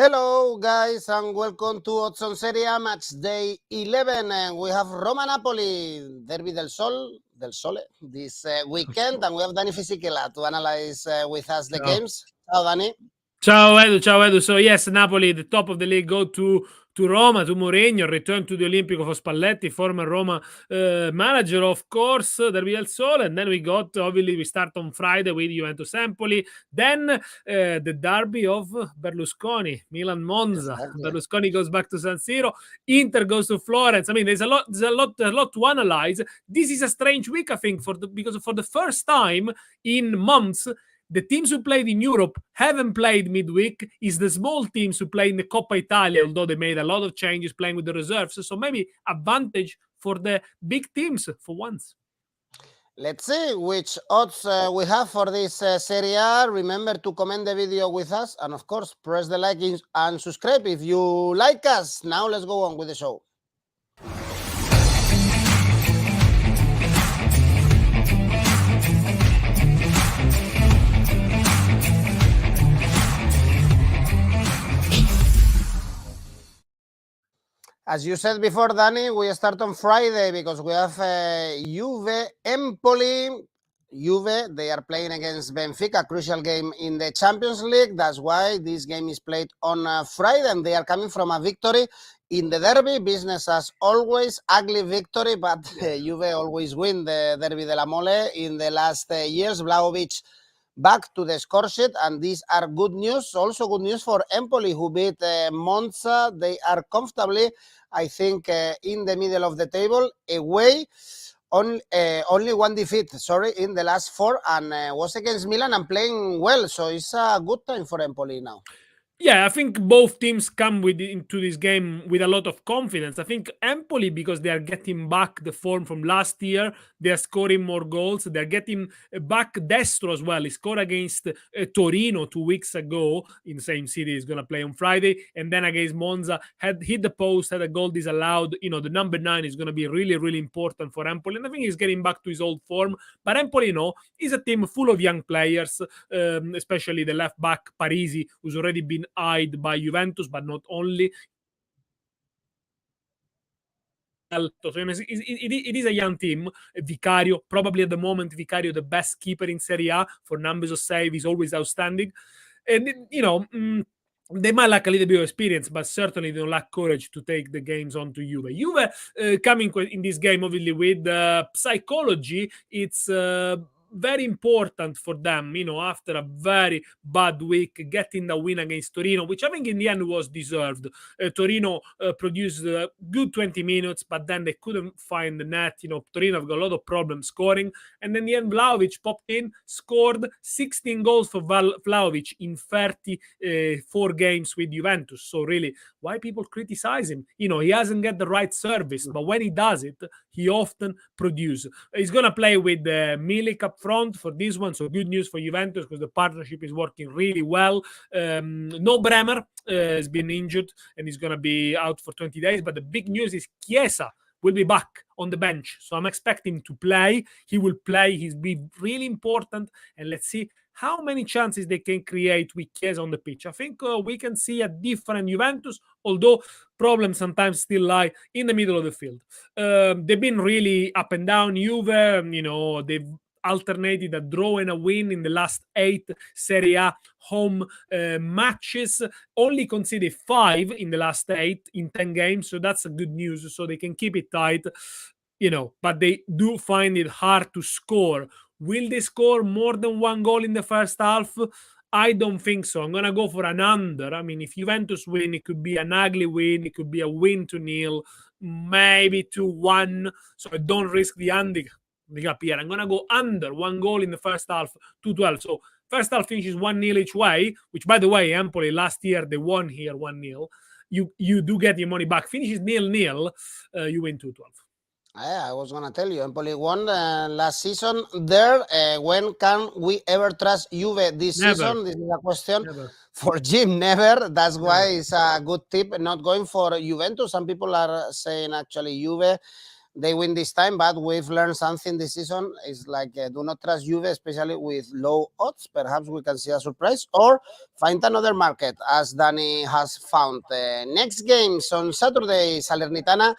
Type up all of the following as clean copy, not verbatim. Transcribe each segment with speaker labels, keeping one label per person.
Speaker 1: Hello, guys, and welcome to Odds on Serie A Matchday 11. And we have Roma Napoli, Derby del Sole, this weekend. And we have Daniele Fisichella to analyze with us the games. Ciao, Dani.
Speaker 2: Ciao Edu. So yes, Napoli, the top of the league, go to Roma, to Mourinho, return to the Olimpico for Spalletti, former Roma manager, of course, Derby del Sole. And then we start on Friday with Juventus Empoli. Then the derby of Berlusconi, Milan Monza. Exactly. Berlusconi goes back to San Siro. Inter goes to Florence. I mean, there's a lot to analyze. This is a strange week, I think, because for the first time in months, the teams who played in Europe haven't played midweek. Is the small teams who play in the Coppa Italia, although they made a lot of changes playing with the reserves. So maybe advantage for the big teams for once.
Speaker 1: Let's see which odds we have for this Serie A. Remember to comment the video with us. And of course, press the like and subscribe if you like us. Now let's go on with the show. As you said before, Danny, we start on Friday because we have Juve, Empoli. Juve, they are playing against Benfica, a crucial game in the Champions League. That's why this game is played on Friday, and they are coming from a victory in the derby. Business as always, ugly victory, but Juve always win the Derby de la Mole in the last years. Vlahovic back to the score sheet, and these are good news. Also good news for Empoli, who beat Monza. They are comfortably, I think, in the middle of the table, away. Only one defeat, in the last four, and was against Milan and playing well. So it's a good time for Empoli now.
Speaker 2: Yeah, I think both teams come into this game with a lot of confidence. I think Empoli, because they are getting back the form from last year, they are scoring more goals. They're getting back Destro as well. He scored against Torino 2 weeks ago in the same city. He's going to play on Friday. And then against Monza, had hit the post, had a goal disallowed. You know, the number 9 is going to be really, really important for Empoli. And I think he's getting back to his old form. But Empoli, is a team full of young players, especially the left back, Parisi, who's already been eyed by Juventus, but not only. It is a young team. Vicario, probably at the moment, Vicario, the best keeper in Serie A for numbers of save, is always outstanding. And, they might lack a little bit of experience, but certainly they don't lack courage to take the games on to Juve. Juve coming in this game, obviously, with psychology. It's very important for them, after a very bad week, getting the win against Torino, which I think in the end was deserved. Torino produced a good 20 minutes, but then they couldn't find the net. Torino have got a lot of problems scoring. And then in the end, Vlahovic popped in, scored 16 goals for Vlahovic in 34 games with Juventus. So really, why people criticize him? He hasn't got the right service, but when he does it, he often produces. He's going to play with Milik up front for this one, so good news for Juventus because the partnership is working really well. No Bremer has been injured and he's going to be out for 20 days, but the big news is Chiesa will be back on the bench, so I'm expecting him to play. He will play. He's been really important, and let's see how many chances they can create with Chiesa on the pitch. I think we can see a different Juventus, although problems sometimes still lie in the middle of the field. They've been really up and down. Juve, they've alternated a draw and a win in the last 8 Serie A home matches. Only conceded 5 in the last 8 in 10 games, so that's a good news. So they can keep it tight, but they do find it hard to score. Will they score more than 1 goal in the first half? I don't think so. I'm going to go for an under. I mean, if Juventus win, it could be an ugly win. It could be a win to nil, maybe 2-1. So I don't risk the under. I'm going to go under 1 goal in the first half, 2-12. So first half finishes 1-0 each way, which, by the way, Empoli last year, they won here 1-0. You do get your money back. Finishes 0-0, you win 2-12.
Speaker 1: Yeah, I was going to tell you, Empoli won last season there. When can we ever trust Juve this season? This is a question for Jim. Never. That's why it's a good tip, not going for Juventus. Some people are saying, actually, Juve they win this time, but we've learned something this season. It's like do not trust Juve, especially with low odds. Perhaps we can see a surprise or find another market, as Danny has found. Next games on Saturday, Salernitana,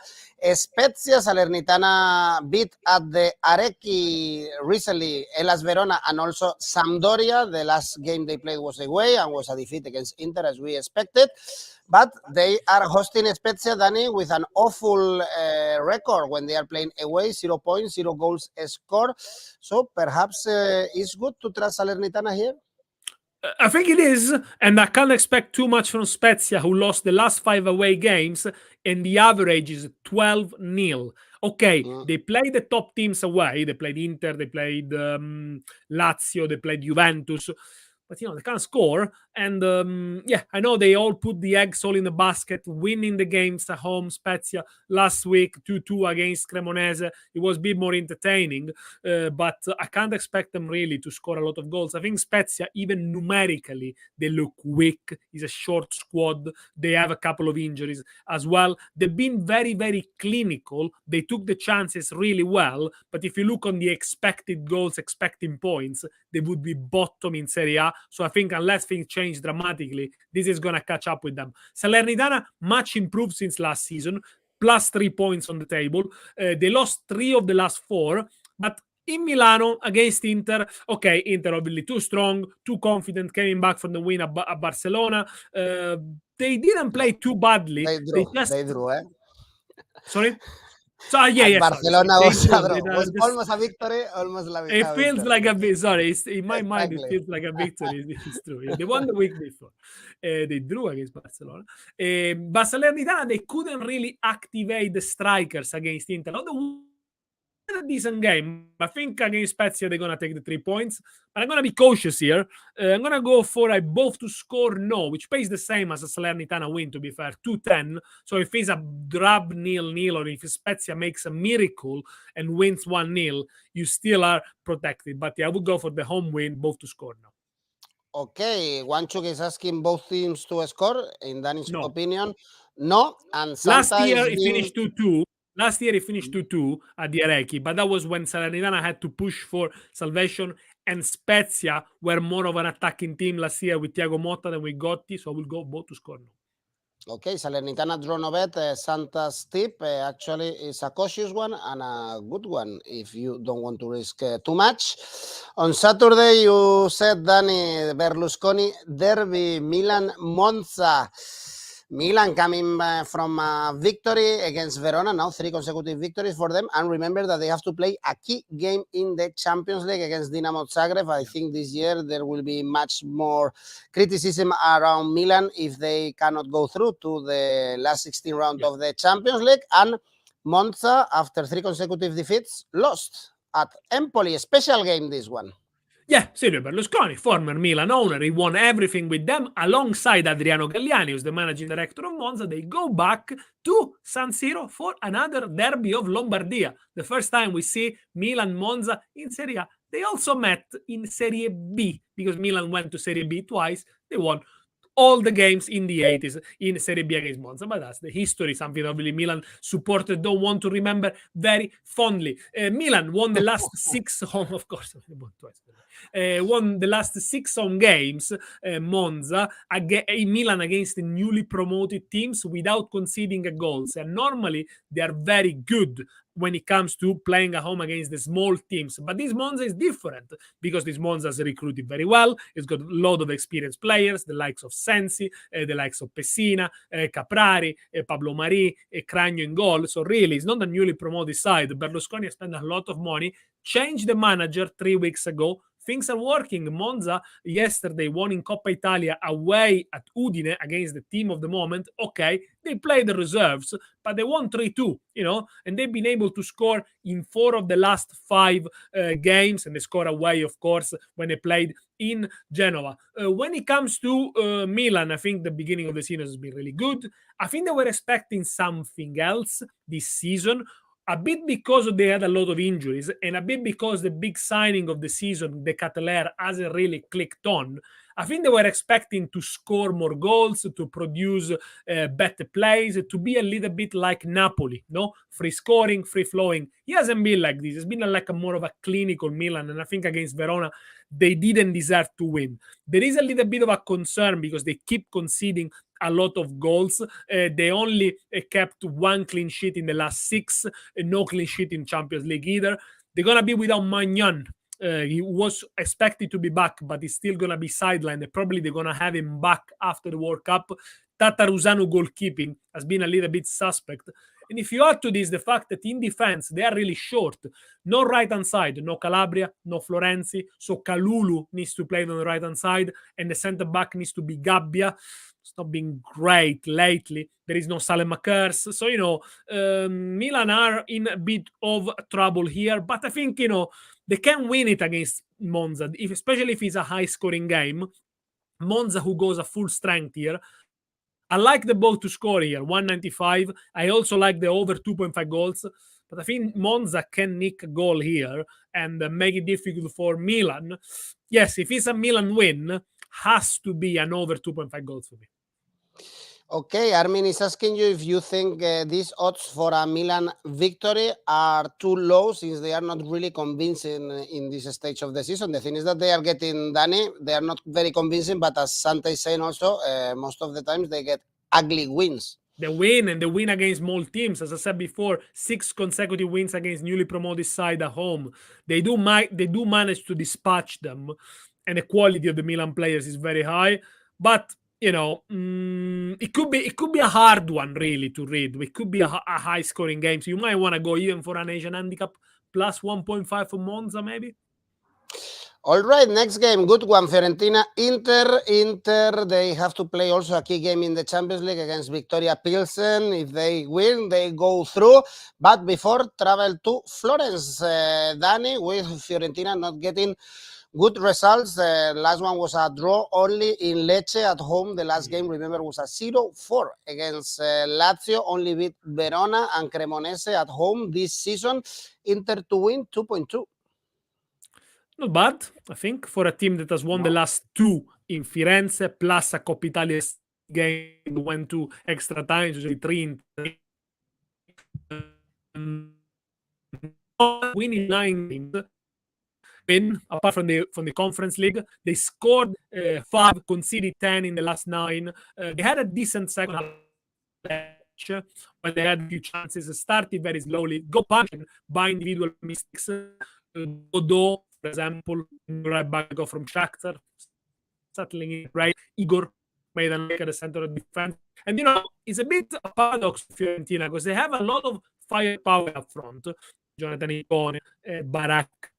Speaker 1: Spezia. Salernitana beat at the Arecchi recently Hellas Verona and also Sampdoria. The last game they played was away and was a defeat against Inter, as we expected. But they are hosting Spezia, Danny, with an awful record when they are playing away, 0 points, 0 goals scored. So perhaps it's good to trust Salernitana here?
Speaker 2: I think it is, and I can't expect too much from Spezia, who lost the last 5 away games, and the average is 12-0. Okay, they played the top teams away. They played Inter, they played Lazio, they played Juventus. But, they can't score. And, I know they all put the eggs all in the basket, winning the games at home. Spezia last week, 2-2 against Cremonese. It was a bit more entertaining, but I can't expect them really to score a lot of goals. I think Spezia, even numerically, they look weak. It's a short squad. They have a couple of injuries as well. They've been very, very clinical. They took the chances really well. But if you look on the expected goals, expecting points, they would be bottom in Serie A. So I think unless things change dramatically, this is going to catch up with them. Salernitana, much improved since last season, plus 3 points on the table. They lost 3 of the last 4, but in Milano against Inter, okay, Inter obviously too strong, too confident, coming back from the win at Barcelona. They didn't play too badly.
Speaker 1: They drew, eh?
Speaker 2: Sorry? So, yeah,
Speaker 1: Barcelona was almost a victory, almost like
Speaker 2: it feels like a victory. Sorry, in my mind, it feels like a victory. It's true. They won the week before. They drew against Barcelona. But Salernitana, they couldn't really activate the strikers against Inter. A decent game. I think against Spezia, they're going to take the 3 points. But I'm going to be cautious here. I'm going to go for a both to score no, which pays the same as a Salernitana win, to be fair, 2-10. So if it's a drab 0-0 or if Spezia makes a miracle and wins 1-0, you still are protected. But I would go for the home win, both to score no.
Speaker 1: Okay, Wanchuk is asking both teams to score. In Danny's opinion, no. And
Speaker 2: last year, it finished 2-2. Last year, it finished 2-2 at the Arecchi, but that was when Salernitana had to push for salvation, and Spezia were more of an attacking team last year with Thiago Motta than with Gotti, so I will go both to score no.
Speaker 1: Okay, Salernitana draw no bet. Santa's tip actually is a cautious one and a good one if you don't want to risk too much. On Saturday, you said, Danny, Berlusconi derby, Milan Monza. Milan coming from a victory against Verona, now 3 consecutive victories for them. And remember that they have to play a key game in the Champions League against Dinamo Zagreb. I think this year there will be much more criticism around Milan if they cannot go through to the last 16 round of the Champions League. And Monza, after 3 consecutive defeats, lost at Empoli. A special game, this one.
Speaker 2: Yeah, Silvio Berlusconi, former Milan owner. He won everything with them alongside Adriano Galliani, who's the managing director of Monza. They go back to San Siro for another derby of Lombardia. The first time we see Milan-Monza in Serie A. They also met in Serie B because Milan went to Serie B twice. They won all the games in the 80s in Serie B against Monza, but that's the history, something obviously Milan supporters don't want to remember very fondly. Milan won the last 6 home, of course, won the last 6 home games, Monza, Milan against the newly promoted teams without conceding a goal. So normally they are very good when it comes to playing at home against the small teams. But this Monza is different because this Monza is recruited very well. It's got a lot of experienced players, the likes of Sensi, the likes of Pessina, Caprari, Pablo Mari, Cragno in goal. So really, it's not a newly promoted side. Berlusconi spent a lot of money, changed the manager 3 weeks ago. Things are working. Monza yesterday won in Coppa Italia away at Udine against the team of the moment. Okay, they played the reserves, but they won 3-2, and they've been able to score in 4 of the last 5 games, and they score away, of course, when they played in Genoa. When it comes to Milan, I think the beginning of the season has been really good. I think they were expecting something else this season. A bit because they had a lot of injuries and a bit because the big signing of the season, De Ketelaere, hasn't really clicked on. I think they were expecting to score more goals, to produce better plays, to be a little bit like Napoli, no? Free scoring, free flowing. He hasn't been like this. It's been like more of a clinical Milan, and I think against Verona, they didn't deserve to win. There is a little bit of a concern because they keep conceding a lot of goals. They only kept 1 clean sheet in the last 6, no clean sheet in Champions League either. They're going to be without Magnan. He was expected to be back, but he's still going to be sidelined. Probably they're going to have him back after the World Cup. Tatarusanu goalkeeping has been a little bit suspect. And if you add to this the fact that in defense, they are really short. No right-hand side, no Calabria, no Florenzi. So Kalulu needs to play on the right-hand side, and the centre-back needs to be Gabbia. It's not been great lately. There is no Salemackers. So, Milan are in a bit of trouble here. But I think, they can win it against Monza, especially if it's a high-scoring game. Monza, who goes at full strength here. I like the both to score here, 195. I also like the over 2.5 goals. But I think Monza can nick a goal here and make it difficult for Milan. Yes, if it's a Milan win, has to be an over 2.5 goals for me.
Speaker 1: Okay, Armin is asking you if you think these odds for a Milan victory are too low since they are not really convincing in this stage of the season. The thing is that they are getting, Danny, they are not very convincing, but as Santa is saying also, most of the times they get ugly wins.
Speaker 2: The win and the win against small teams, as I said before, 6 consecutive wins against newly promoted side at home. They do manage to dispatch them, and the quality of the Milan players is very high. But it could be a hard one really to read. It could be a high scoring game, so you might want to go even for an Asian handicap plus 1.5 for Monza maybe.
Speaker 1: All right, next game, good one. Fiorentina, Inter, they have to play also a key game in the Champions League against Victoria Pilsen. If they win, they go through. But before, travel to Florence, Danny, with Fiorentina not getting good results. The last one was a draw only in Lecce at home. The last game, remember, was a 0-4 against Lazio. Only beat Verona and Cremonese at home this season. Inter to win 2.2.
Speaker 2: Not bad, I think, for a team that has won the last 2 in Firenze, plus a Coppa Italia game went to extra time, usually 3 in 3. Winning 9 games. Win, apart from the Conference League, they scored 5, conceded 10 in the last 9. They had a decent second half, but they had a few chances. Started very slowly, go punched by individual mistakes. Godot, for example, right back go from Shakhtar, settling in right. Igor made a look at the center of defense, and it's a bit a paradox for Fiorentina because they have a lot of firepower up front. Jonathan Icone, Barak,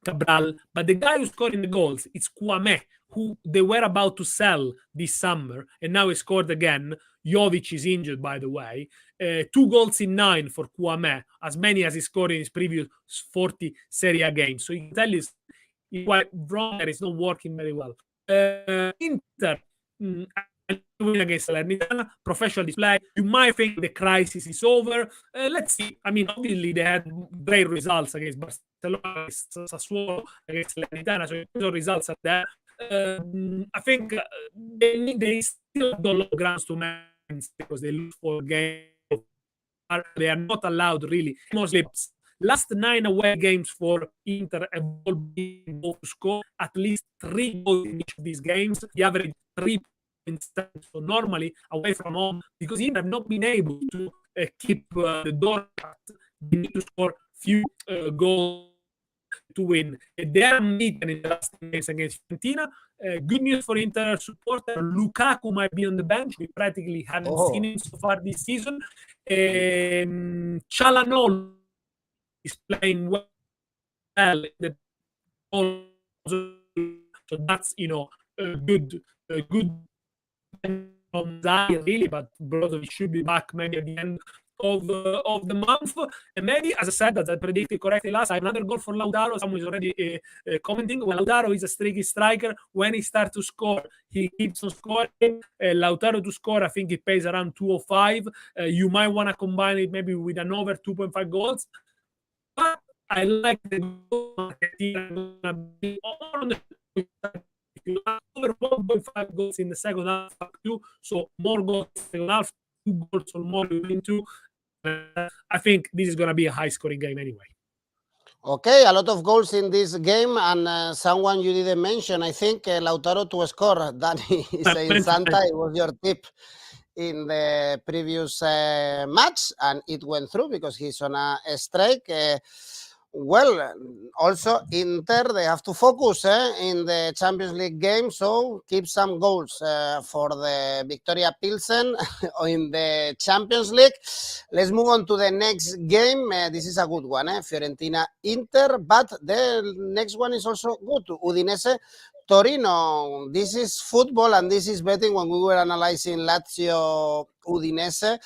Speaker 2: Cabral, but the guy who's scoring the goals, it's Kouame, who they were about to sell this summer, and now he scored again. Jovic is injured, by the way. 2 goals in 9 for Kouame, as many as he scored in his previous 40 Serie A games. So you can tell he's quite wrong that it's not working very well. Inter win against Salernitana, professional display. You might think the crisis is over. Let's see. I mean, obviously they had great results against Barcelona, against Sassuolo, against Salernitana, so the results are there. I think they still have a lot of grounds to manage because they lose for games. They are not allowed really. Mostly last 9 away games for Inter have all been able to score at least 3 goals in each of these games. The average 3 points. So normally away from home, because Inter have not been able to keep the door shut, they need to score few goals to win. They are beaten in the last games against Fiorentina. Good news for Inter supporter. Lukaku might be on the bench. We practically haven't seen him so far this season. Çalhanoğlu is playing well. So that's good from Zaire really, but Brozovic should be back maybe at the end of the month. And maybe, as I said, as I predicted correctly last time, another goal for Lautaro. Someone is already commenting. Well, Lautaro is a streaky striker. When he starts to score, he keeps on scoring. Lautaro to score, I think it pays around 205. You might want to combine it maybe with an over 2.5 goals. But I like the goal. You have over 1.5 goals in the second half, too. So more goals in the second half, 2 goals or more you win too. I think this is going to be a high-scoring game anyway.
Speaker 1: Okay, a lot of goals in this game, and someone you didn't mention, I think, Lautaro to score. Danny is saying Santa, it was your tip in the previous match, and it went through because he's on a strike. Well, also Inter, they have to focus in the Champions League game, so keep some goals for the Victoria Pilsen in the Champions League. Let's move on to the next game. This is a good one, Fiorentina-Inter, but the next one is also good, Udinese Torino. This is football and this is betting. When we were analyzing Lazio Udinese,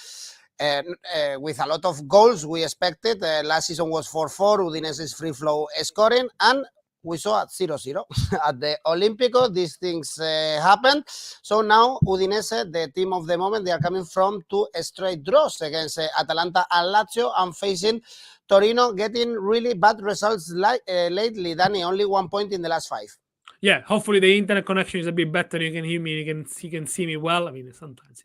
Speaker 1: with a lot of goals we expected. Last season was 4-4, Udinese's free flow scoring, and we saw at 0-0 at the Olimpico. These things happened. So now Udinese, the team of the moment, they are coming from 2 straight draws against Atalanta and Lazio, and facing Torino, getting really bad results lately. Danny, only 1 point in the last 5.
Speaker 2: Yeah, hopefully the internet connection is a bit better. You can hear me, you can see me well. I mean, sometimes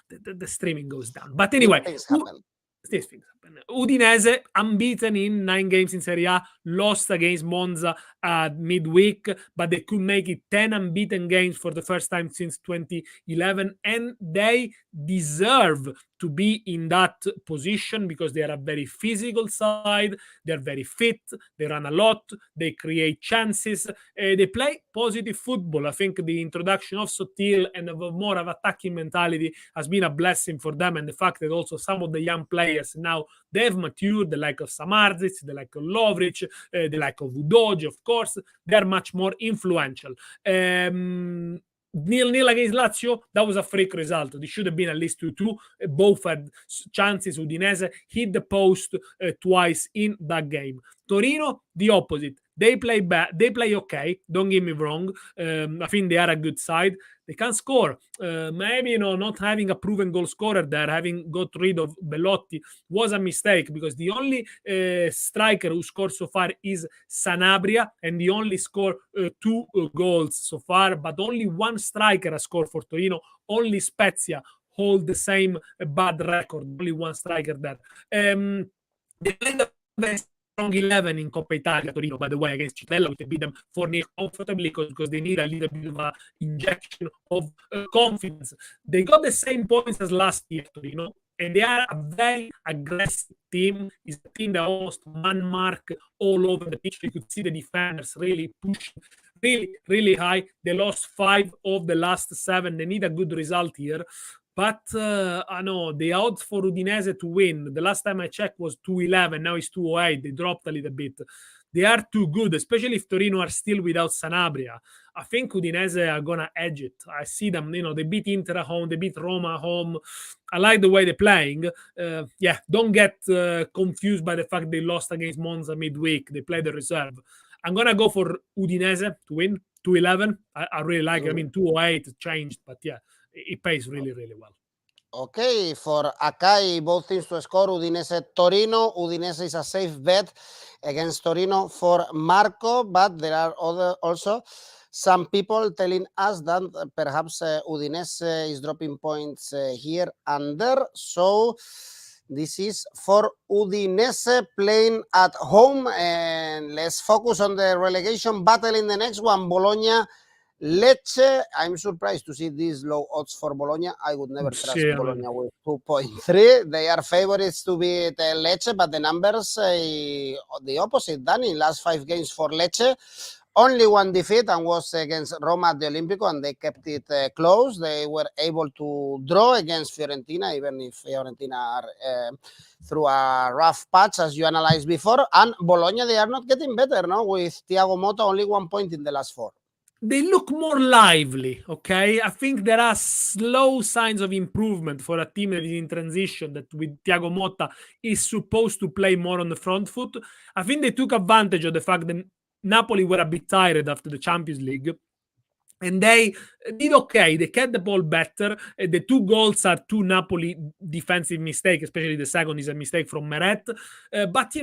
Speaker 2: the streaming goes down. But anyway,
Speaker 1: things happen.
Speaker 2: These things happen. Udinese, unbeaten in 9 games in Serie A, lost against Monza midweek, but they could make it 10 unbeaten games for the first time since 2011, and they deserve to be in that position because they are a very physical side, they're very fit, they run a lot, they create chances, they play positive football. I think the introduction of Sotil and of more of attacking mentality has been a blessing for them, and the fact that also some of the young players now, they've matured, the like of Samardzic, the like of Lovric, the like of Udogi, of course, they're much more influential. 0-0 against Lazio, that was a freak result. It should have been at least 2-2. Both had chances. Udinese hit the post twice in that game. Torino, the opposite. They play bad. They play okay. Don't get me wrong. I think they are a good side. They can score. Maybe not having a proven goal scorer there, having got rid of Belotti, was a mistake because the only striker who scored so far is Sanabria, and he only scored 2 goals so far. But only 1 striker has scored for Torino. Only Spezia hold the same bad record. Only 1 striker there. They played a very strong 11 in Coppa Italia, Torino, by the way, against Cittadella, which they beat them 4-0 comfortably because they need a little bit of an injection of confidence. They got the same points as last year, Torino, and they are a very aggressive team. It's a team that almost man mark all over the pitch. You could see the defenders really pushing really high. They lost 5 of the last 7. They need a good result here. But I know the odds for Udinese to win, the last time I checked was 2.11. Now it's 2.08. They dropped a little bit. They are too good, especially if Torino are still without Sanabria. I think Udinese are going to edge it. I see them, they beat Inter at home, they beat Roma at home. I like the way they're playing. Don't get confused by the fact they lost against Monza midweek. They played the reserve. I'm going to go for Udinese to win, 2.11. I really like it. I mean, 2.08 changed, but yeah, it pays really, really well.
Speaker 1: Okay, for ACCA, both teams to score, Udinese Torino. Udinese is a safe bet against Torino for Marco, but there are also some people telling us that perhaps Udinese is dropping points here and there. So this is for Udinese playing at home, and let's focus on the relegation battle in the next one, Bologna Lecce. I'm surprised to see these low odds for Bologna. I would never trust Bologna with 2.3. They are favorites to beat Lecce, but the numbers say the opposite. Danny, last 5 games for Lecce, only 1 defeat, and was against Roma at the Olimpico, and they kept it close. They were able to draw against Fiorentina, even if Fiorentina are through a rough patch, as you analyzed before. And Bologna, they are not getting better, no? With Thiago Motta, only 1 point in the last 4.
Speaker 2: They look more lively, okay? I think there are slow signs of improvement for a team that is in transition, that with Thiago Motta is supposed to play more on the front foot. I think they took advantage of the fact that Napoli were a bit tired after the Champions League, And they did okay. They kept the ball better. The 2 goals are 2 Napoli defensive mistakes, especially the second is a mistake from Meret. But,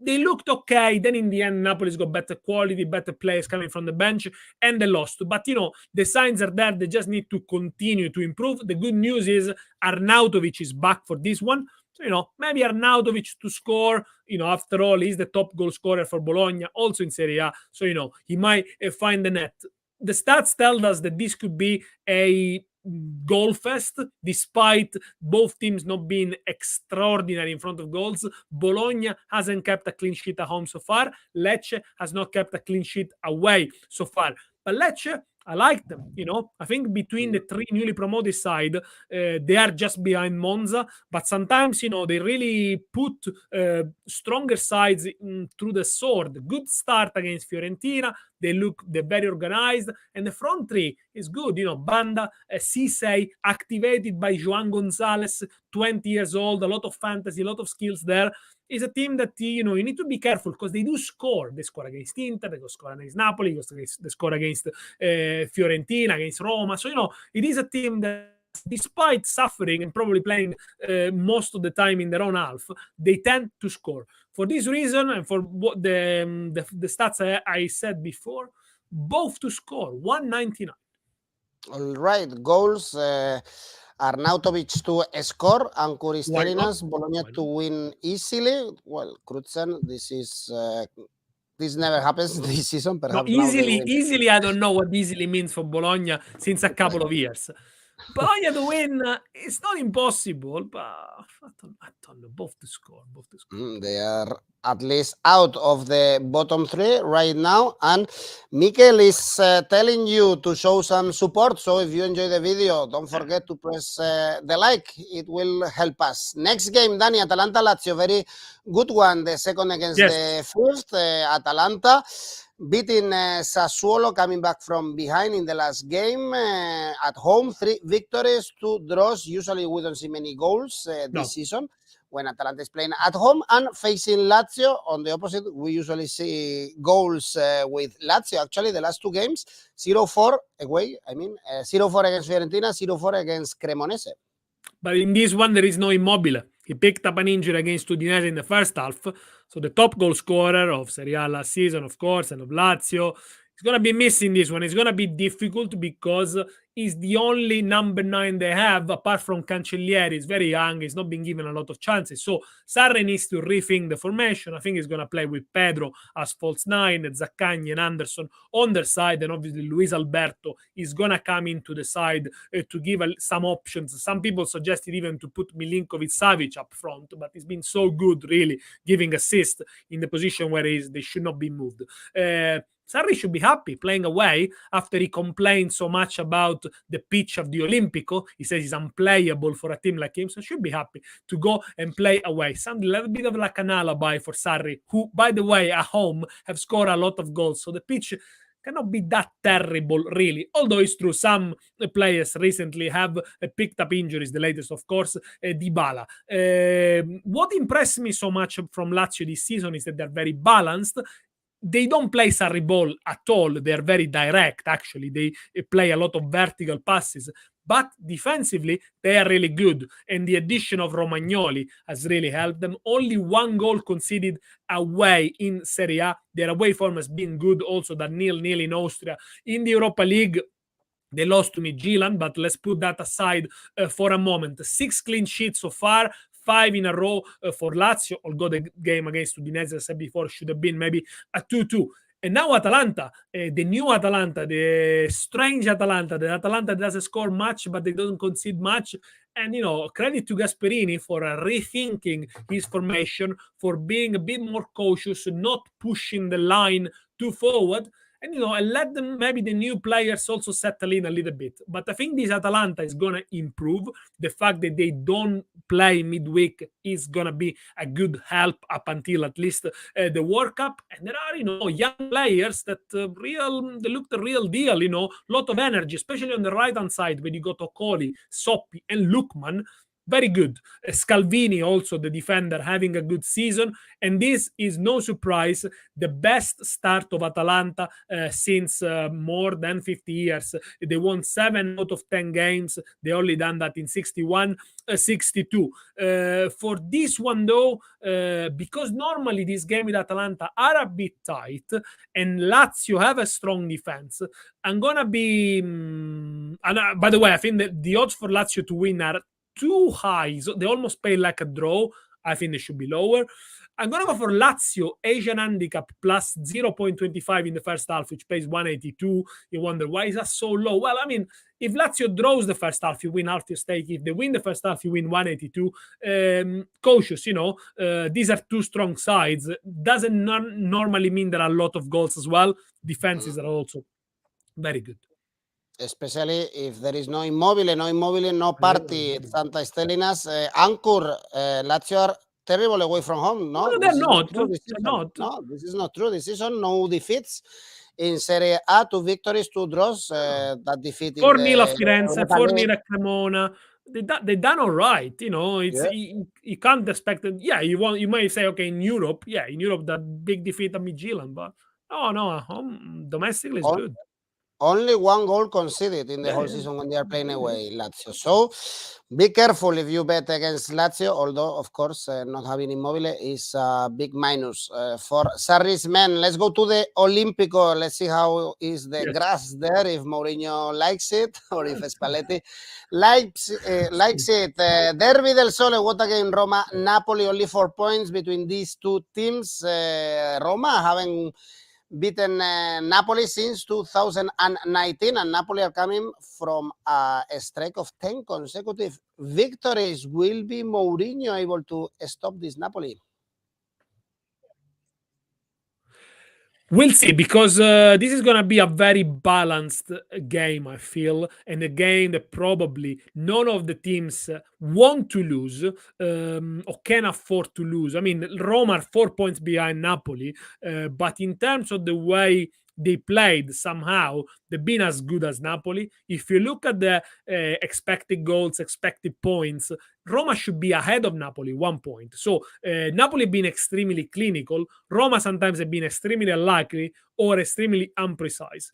Speaker 2: they looked okay. Then in the end, Napoli's got better quality, better players coming from the bench, and they lost. But, the signs are there. They just need to continue to improve. The good news is Arnautovic is back for this one. So, maybe Arnautovic to score, after all, he's the top goal scorer for Bologna, also in Serie A. So, he might find the net. The stats tell us that this could be a goal fest, despite both teams not being extraordinary in front of goals. Bologna hasn't kept a clean sheet at home so far. Lecce has not kept a clean sheet away so far. But Lecce, I like them. I think between the 3 newly promoted side, they are just behind Monza. But sometimes, they really put stronger sides through the sword. Good start against Fiorentina. They're very organized, and the front 3 is good. Banda, Seire, activated by Joan Gonzalez, 20 years old, a lot of fantasy, a lot of skills there. Is a team that you need to be careful because they do score. They score against Inter, they score against Napoli, they score against Fiorentina, against Roma. So it is a team that, despite suffering and probably playing most of the time in their own half, they tend to score. For this reason, and for what the stats I said before, both to score 199.
Speaker 1: All right, goals. Arnautovic to score and Kouristelinas, Bologna to win easily. Well, Crutzen, this never happens this season. Perhaps
Speaker 2: easily. I don't know what easily means for Bologna since a couple of years. Bologna to win, it's not impossible, but I don't know. Both to score.
Speaker 1: They are at least out of the bottom 3 right now, and Mikel is telling you to show some support. So if you enjoy the video, don't forget to press the like. It will help us. Next game, Dani, Atalanta Lazio, very good one. The second against the first. Atalanta beating Sassuolo, coming back from behind in the last game at home. 3 victories, 2 draws. Usually we don't see many goals this season when Atalanta is playing at home, and facing Lazio on the opposite, we usually see goals with Lazio. Actually, the last 2 games, 0-4 away. 0-4 against Fiorentina, 0-4 against Cremonese.
Speaker 2: But in this one, there is no Immobile. He picked up an injury against Udinese in the first half. So the top goal scorer of Serie A last season, of course, and of Lazio, is going to be missing this one. It's going to be difficult because he's the only number 9 they have, apart from Cancellieri. He's very young. He's not been given a lot of chances. So Sarri needs to rethink the formation. I think he's going to play with Pedro as false 9, Zaccagni and Anderson on their side. And obviously Luis Alberto is going to come into the side to give some options. Some people suggested even to put Milinkovic-Savic up front, but he's been so good, really, giving assist in the position where they should not be moved. Sarri should be happy playing away after he complained so much about the pitch of the Olimpico. He says he's unplayable for a team like him, so should be happy to go and play away. Sounds a little bit of like an alibi for Sarri, who, by the way, at home have scored a lot of goals. So the pitch cannot be that terrible, really. Although it's true, some players recently have picked up injuries. The latest, of course, Dybala. What impressed me so much from Lazio this season is that they're very balanced. They don't play Sarri ball at all. They're very direct, actually. They play a lot of vertical passes. But defensively, they are really good. And the addition of Romagnoli has really helped them. Only 1 goal conceded away in Serie A. Their away form has been good also, that 0-0 in Austria. In the Europa League, they lost to Midtjylland, but let's put that aside for a moment. 6 clean sheets so far, 5 in a row for Lazio, although the game against Udinese, as I said before, should have been maybe a 2-2. And now Atalanta, the new Atalanta, the strange Atalanta, the Atalanta doesn't score much, but they don't concede much. And, credit to Gasperini for rethinking his formation, for being a bit more cautious, not pushing the line too forward. And, and let them, maybe the new players also settle in a little bit. But I think this Atalanta is going to improve. The fact that they don't play midweek is going to be a good help up until at least the World Cup. And there are, young players that they look the real deal, lot of energy, especially on the right-hand side when you got Okoli, Soppi, and Lukman. very good. Scalvini, also the defender, having a good season. And this is no surprise, the best start of Atalanta since more than 50 years. They won 7 out of 10 games. They only done that in 61, 62. For this one, though, because normally this game with Atalanta are a bit tight and Lazio have a strong defense, I'm gonna be. By the way, I think that the odds for Lazio to win are too high. So they almost pay like a draw. I think they should be lower. I'm going to go for Lazio Asian handicap plus 0.25 in the first half, which pays 182. You wonder, why is that so low? Well, I mean, if Lazio draws the first half, you win half your stake. If they win the first half, you win 182. Cautious, these are two strong sides. Doesn't normally mean there are a lot of goals as well. Defenses are also very good.
Speaker 1: Especially if there is no Immobile, no party. Santa is telling us, Anchor, Lazio are terrible away from home. No,
Speaker 2: they're not.
Speaker 1: No, this is not true. This season, no defeats. In Serie A, 2 victories, 2 draws. That defeat
Speaker 2: 4-0 a Firenze, 4-0 a Cremona. They done all right. You can't expect it. Yeah, you might say, okay, in Europe, that big defeat at Midtjylland, but no, home domestically is good.
Speaker 1: Only 1 goal conceded in the whole season when they are playing away, Lazio. So be careful if you bet against Lazio, although, of course, not having Immobile is a big minus for Sarri's men. Let's go to the Olimpico. Let's see how is the grass there, if Mourinho likes it or if Spalletti likes it. Derby del Sole, what a game. Roma, Napoli, only 4 points between these two teams. Roma having beaten Napoli since 2019, and Napoli are coming from a streak of 10 consecutive victories. Will be Mourinho able to stop this Napoli?
Speaker 2: We'll see, because this is going to be a very balanced game, I feel, and a game that probably none of the teams want to lose or can afford to lose. I mean, Roma are 4 points behind Napoli, but in terms of the way they played, somehow they've been as good as Napoli. If you look at the expected goals, expected points, Roma should be ahead of Napoli 1 point. So Napoli have been extremely clinical. Roma sometimes have been extremely unlikely or extremely imprecise.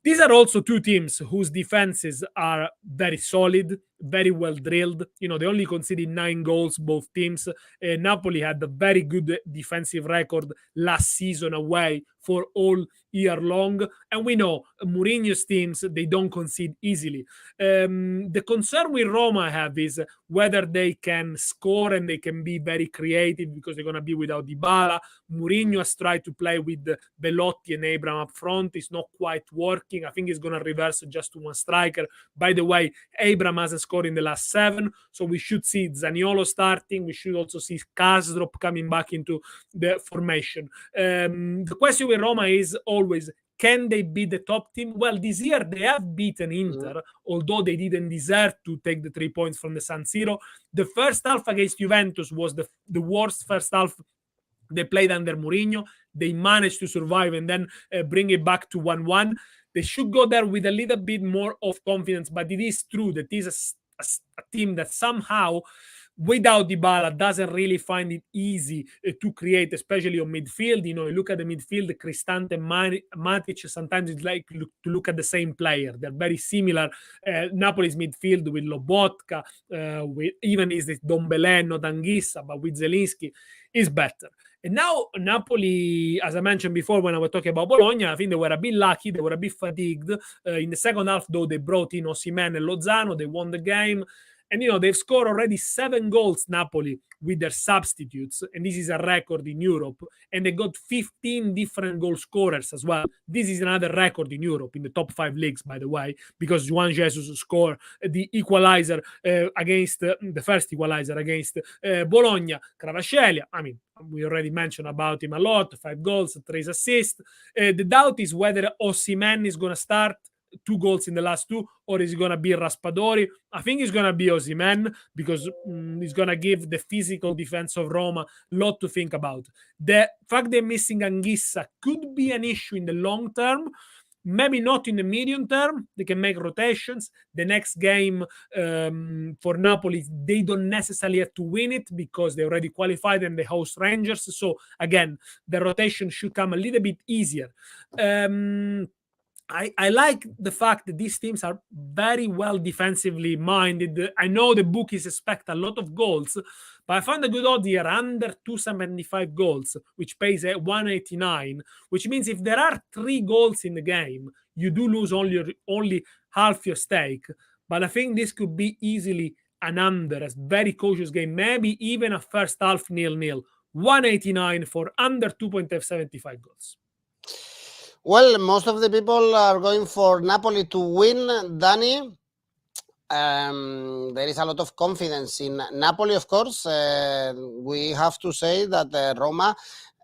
Speaker 2: These are also two teams whose defenses are very solid, very well drilled. They only conceded 9 goals, both teams. Napoli had a very good defensive record last season away for all year long. And we know Mourinho's teams, they don't concede easily. The concern with Roma I have is whether they can score and they can be very creative, because they're going to be without Dybala. Mourinho has tried to play with Belotti and Abraham up front. It's not quite working. I think he's going to reverse just to one striker. By the way, Abraham hasn't scored in the last 7, so we should see Zaniolo starting. We should also see Karsdorp coming back into the formation. The question with Roma is always, can they beat the top team? Well, this year they have beaten Inter, although they didn't deserve to take the 3 points from the San Siro. The first half against Juventus was the worst first half they played under Mourinho. They managed to survive and then bring it back to 1-1. They should go there with a little bit more of confidence, but it is true that this is a team that somehow, without Dybala, doesn't really find it easy to create, especially on midfield. You look at the midfield, Cristante, Matic, sometimes it's like to look at the same player. They're very similar. Napoli's midfield with Lobotka, with even is it Dombele, not Anguissa, but with Zelinski, is better. And now Napoli, as I mentioned before when I was talking about Bologna, I think they were a bit lucky. They were a bit fatigued. In the second half, though, they brought in Osimhen and Lozano. They won the game. And, they've scored already 7 goals, Napoli, with their substitutes. And this is a record in Europe. And they got 15 different goal scorers as well. This is another record in Europe, in the top 5 leagues, by the way, because Juan Jesus scored the equalizer against the first equalizer against Bologna. Kvaratskhelia, I mean, we already mentioned about him a lot, 5 goals, 3 assists. The doubt is whether Osimhen is going to start, 2 goals in the last 2, or is it going to be Raspadori? I think it's going to be Osimhen, because he's going to give the physical defense of Roma a lot to think about. The fact they're missing Anguissa could be an issue in the long term, Maybe not in the medium term. They can make rotations. The next game for Napoli, they don't necessarily have to win it because they already qualified and they host Rangers. So again, the rotation should come a little bit easier. I like the fact that these teams are very well defensively minded. I know the bookies expect a lot of goals, but I found a good odd here under 275 goals, which pays at 189, which means if there are 3 goals in the game, you do lose only half your stake. But I think this could be easily an under, a very cautious game, maybe even a first half 0-0. 189 for under 2.75 goals.
Speaker 1: Well, most of the people are going for Napoli to win, Danny. There is a lot of confidence in Napoli, of course. We have to say that Roma,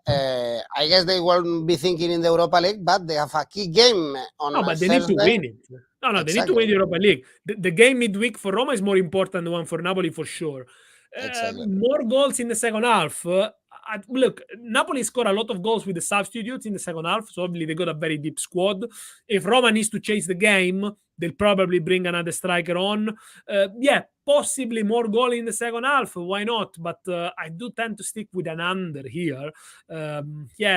Speaker 1: I guess they won't be thinking in the Europa League, but they have a key game on
Speaker 2: No, but
Speaker 1: Thursday.
Speaker 2: they need to win it. No, they need to win the Europa League. The game midweek for Roma is more important than the one for Napoli, for sure. More goals in the second half. Look, Napoli scored a lot of goals with the substitutes in the second half, so obviously they got a very deep squad. If Roma needs to chase the game, they'll probably bring another striker on. Possibly more goal in the second half. Why not? But I do tend to stick with an under here.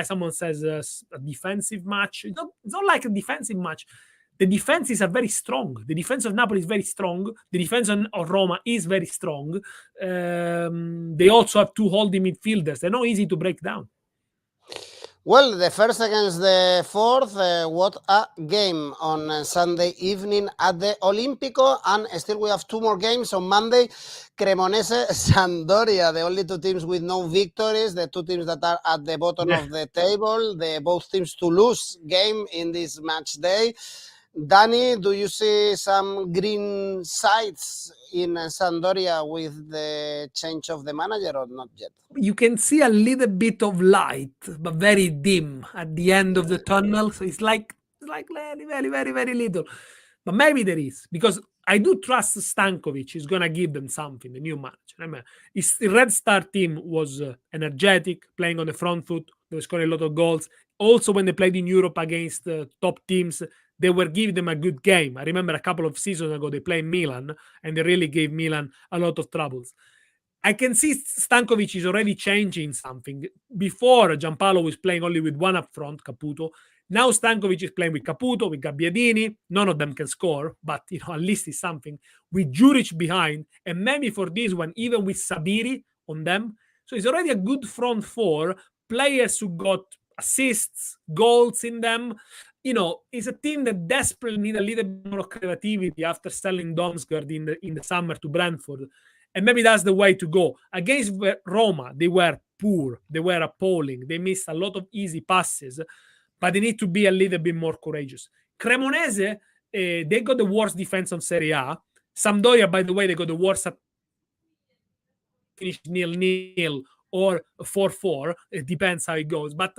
Speaker 2: Someone says a defensive match. It's not like a defensive match. The defenses are very strong. The defense of Napoli is very strong. The defense of Roma is very strong. They also have 2 holding midfielders. They're not easy to break down.
Speaker 1: Well, the first against the fourth, what a game on Sunday evening at the Olimpico. And still we have 2 more games on Monday. Cremonese, Sampdoria, the only 2 teams with no victories, the 2 teams that are at the bottom of the table, both teams to lose game in this match day. Danny, do you see some green sides in Sampdoria with the change of the manager or not yet?
Speaker 2: You can see a little bit of light, but very dim at the end of the tunnel. So it's like very, very, very, very little. But maybe there is, because I do trust Stankovic is going to give them something, the new manager. I mean, the Red Star team was energetic, playing on the front foot. They were scoring a lot of goals. Also, when they played in Europe against top teams, they were giving them a good game. I remember a couple of seasons ago, they played Milan, and they really gave Milan a lot of troubles. I can see Stankovic is already changing something. Before, Giampaolo was playing only with one up front, Caputo. Now Stankovic is playing with Caputo, with Gabbiadini. None of them can score, but at least it's something. With Juric behind, and maybe for this one, even with Sabiri on them. So it's already a good front 4. Players who got assists, goals in them. It's a team that desperately need a little bit more creativity after selling Domsgaard in the summer to Brentford. And maybe that's the way to go. Against Roma, they were poor. They were appalling. They missed a lot of easy passes, but they need to be a little bit more courageous. Cremonese, they got the worst defense on Serie A. Sampdoria, by the way, they got the worst finish 0-0 or 4-4. It depends how it goes. But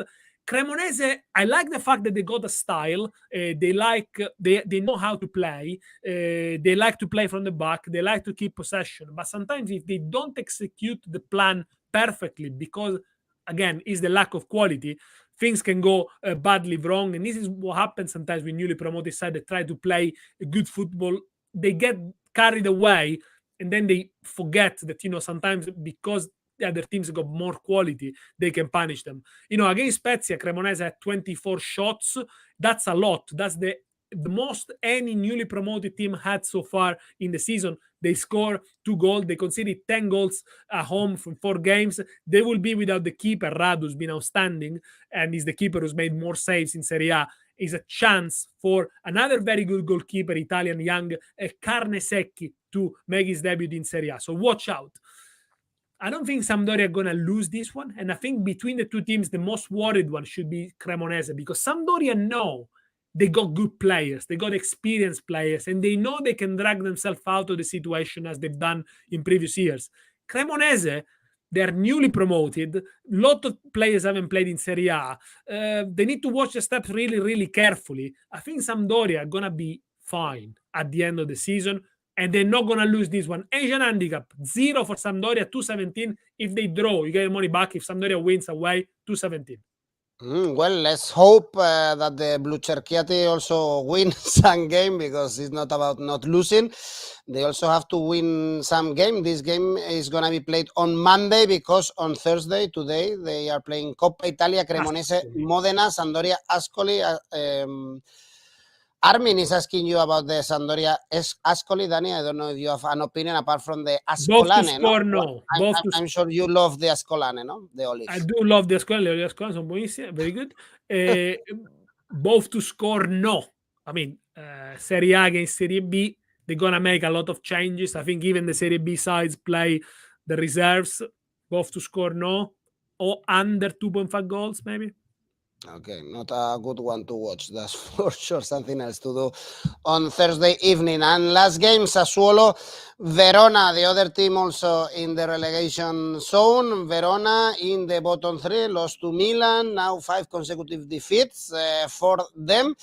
Speaker 2: Cremonese, I like the fact that they got a style. They know how to play. They like to play from the back. They like to keep possession. But sometimes if they don't execute the plan perfectly, because again, it's the lack of quality, things can go badly wrong. And this is what happens sometimes when newly promoted side that try to play good football. They get carried away, and then they forget that sometimes because the other teams got more quality, they can punish them. Against Spezia, Cremonese had 24 shots. That's a lot. That's the most any newly promoted team had so far in the season. They score 2 goals. They conceded 10 goals at home from 4 games. They will be without the keeper. Radu, who's been outstanding, and is the keeper who's made more saves in Serie A. Is a chance for another very good goalkeeper, Italian young Carnesecchi, to make his debut in Serie A. So watch out. I don't think Sampdoria are going to lose this one. And I think between the 2 teams, the most worried one should be Cremonese, because Sampdoria know they got good players, they got experienced players, and they know they can drag themselves out of the situation as they've done in previous years. Cremonese, they're newly promoted. A lot of players haven't played in Serie A. They need to watch the steps really, really carefully. I think Sampdoria are going to be fine at the end of the season, and they're not going to lose this one. Asian handicap, 0 for Sampdoria, 217. If they draw, you get your money back. If Sampdoria wins away, 217.
Speaker 1: Well, let's hope that the Blue Cerchiati also win some game, because it's not about not losing. They also have to win some game. This game is going to be played on Monday, because on Thursday, today, they are playing Coppa Italia, Cremonese, Modena, Sampdoria, Ascoli. Armin is asking you about the Sampdoria Ascoli. Danny, I don't know if you have an opinion apart from the Ascolane.
Speaker 2: Both to score, no.
Speaker 1: I'm sure you love the Ascolane, no? The olives.
Speaker 2: I do love the Ascolane. Le Ascolane sono buonissime. Very good. Both to score, no. I mean, Serie A against Serie B, they're going to make a lot of changes. I think even the Serie B sides play the reserves. Both to score, no. Or under 2.5 goals, maybe.
Speaker 1: Okay, not a good one to watch. That's for sure. Something else to do on Thursday evening. And last game, Sassuolo, Verona, the other team also in the relegation zone. Verona in the bottom three, lost to Milan. Now 5 consecutive defeats for them.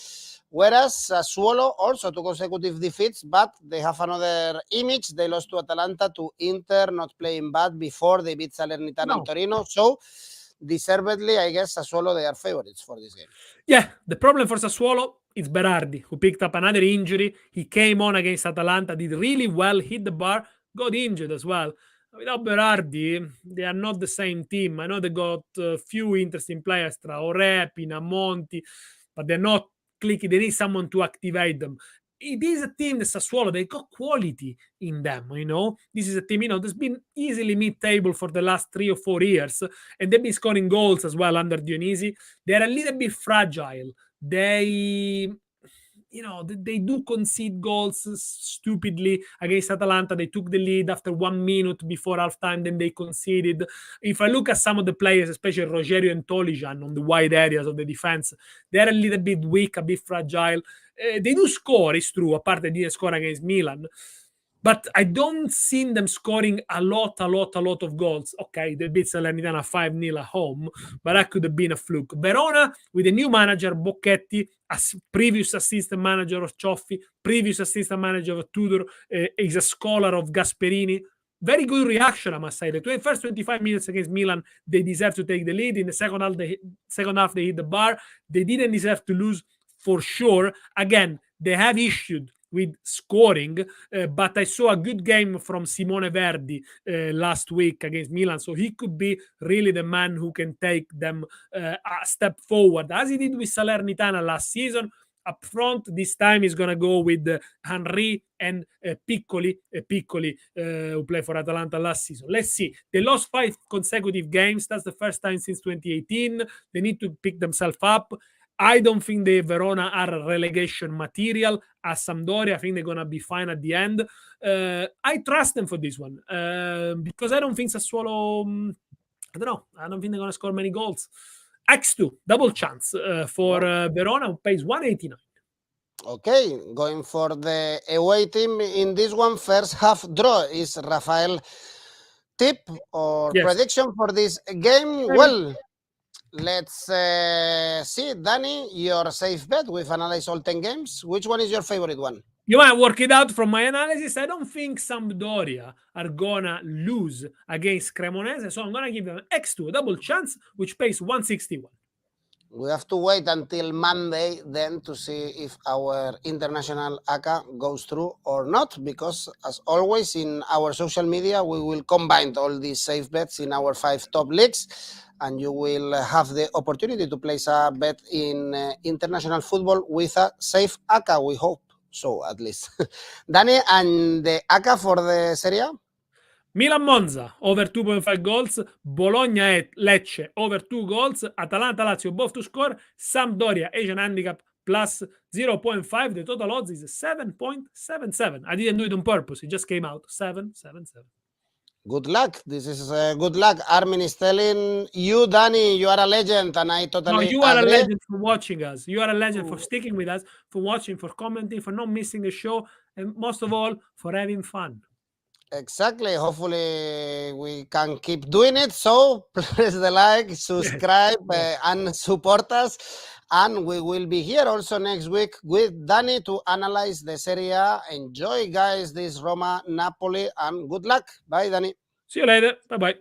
Speaker 1: Whereas Sassuolo also 2 consecutive defeats, but they have another image. They lost to Atalanta, to Inter, not playing bad before. They beat Salernitana and Torino. So deservedly, I guess Sassuolo, they are favorites for this game.
Speaker 2: Yeah, the problem for Sassuolo is Berardi, who picked up another injury. He came on against Atalanta, did really well, hit the bar, got injured as well. Without Berardi, they are not the same team. I know they got a few interesting players, Traoré, Pinamonti, but they're not clicky. They need someone to activate them. It is a team, the Sassuolo, they got quality in them, you know. This is a team, you know, that's been easily mid-table for the last 3 or 4 years, and they've been scoring goals as well under Dionisi. They're a little bit fragile. They, you know, they do concede goals stupidly. Against Atalanta, they took the lead after 1 minute before halftime, then they conceded. If I look at some of the players, especially Rogerio and Tolijan on the wide areas of the defense, they're a little bit weak, a bit fragile. They do score, it's true, apart they didn't score against Milan. But I don't see them scoring a lot of goals. Okay, they beat Salernitana 5-0 at home, but that could have been a fluke. Verona, with a new manager, Bocchetti, as previous assistant manager of Cioffi, previous assistant manager of Tudor, is a scholar of Gasperini. Very good reaction, I must say. The first 25 minutes against Milan, they deserve to take the lead. In the second half, they hit the bar. They didn't deserve to lose, for sure. Again, they have issued with scoring, but I saw a good game from Simone Verdi last week against Milan, so he could be really the man who can take them a step forward, as he did with Salernitana last season. Up front, this time he's going to go with Henry and Piccoli, who played for Atalanta last season. Let's see. They lost 5 consecutive games. That's the first time since 2018. They need to pick themselves up. I don't think the Verona are relegation material. As Sampdoria, I think they're going to be fine at the end. I trust them for this one because I don't think Sassuolo, I don't know. I don't think they're going to score many goals. X2, double chance for Verona, who pays 189.
Speaker 1: Okay, going for the away team in this one, first half draw. Is Rafael tip or prediction for this game? Maybe. Well, let's see, Danny, your safe bet. We've analyzed all 10 games. Which one is your favorite one?
Speaker 2: You might work it out from my analysis. I don't think Sampdoria are gonna lose against Cremonese, so I'm gonna give them an X2, a double chance, which pays 161.
Speaker 1: We have to wait until Monday then to see if our international ACCA goes through or not, because as always in our social media, we will combine all these safe bets in our 5 top leagues, and you will have the opportunity to place a bet in international football with a safe ACCA, we hope. So at least. Danny, and the ACCA for the Serie A?
Speaker 2: Milan Monza, over 2.5 goals. Bologna Lecce, over 2 goals. Atalanta Lazio, both to score. Sampdoria, Asian handicap, plus 0.5. The total odds is 7.77. I didn't do it on purpose. It just came out. 7.77.
Speaker 1: Good luck. This is good luck. Armin is telling you, Danny, you are a legend, and I totally
Speaker 2: agree. You are a legend for watching us. You are a legend for sticking with us, for watching, for commenting, for not missing a show, and most of all, for having fun.
Speaker 1: Exactly. Hopefully we can keep doing it. So press the like, subscribe, and support us. And we will be here also next week with Danny to analyze the Serie A. Enjoy, guys, this Roma, Napoli, and good luck. Bye, Danny.
Speaker 2: See you later. Bye-bye.